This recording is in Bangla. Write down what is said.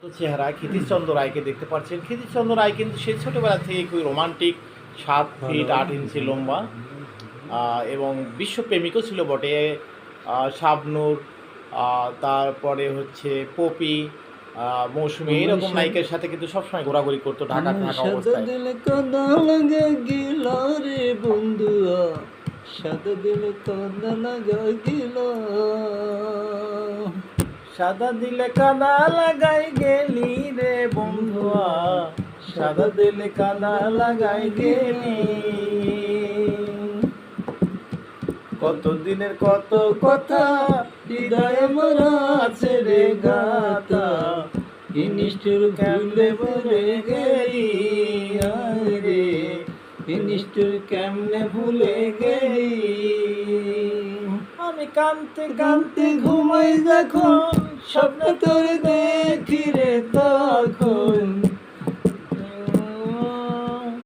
চেহারা ক্ষিতিশচন্দ্র রায়কে দেখতে পাচ্ছেন। ক্ষিতিশচন্দ্র রায় কিন্তু সেই ছোটোবেলা থেকে খুবই রোমান্টিক, 7 ফিট 8 ইঞ্চি লম্বা এবং বিশ্বপ্রেমিকও ছিল বটে। শাবনূর, তারপরে হচ্ছে পপি, মৌসুমী এরকম নায়িকার সাথে কিন্তু সবসময় ঘোরাঘুরি করতো ঢাকা থাকা অবস্থায়। দিলে কাদা লাগে গিল রে বন্ধুয়া, সাদা দিলে কাদা লাগা গিল, সাদা দিলে কাদা লাগাই গেলি রে বন্ধুয়া, সাদা দিলে কাদা লাগাই গেলি। কত দিনের কত কথা হৃদয় আমার আছে রে গাতা, কি নিষ্ঠুর কেমনে ভুলে গেলি আয় রে, কি নিষ্ঠুর কেমনে ভুলে গেলি। আমি কাঁদতে কাঁদতে ঘুমাই যখন, স্বপ্ন তোর দেখি রে তখন,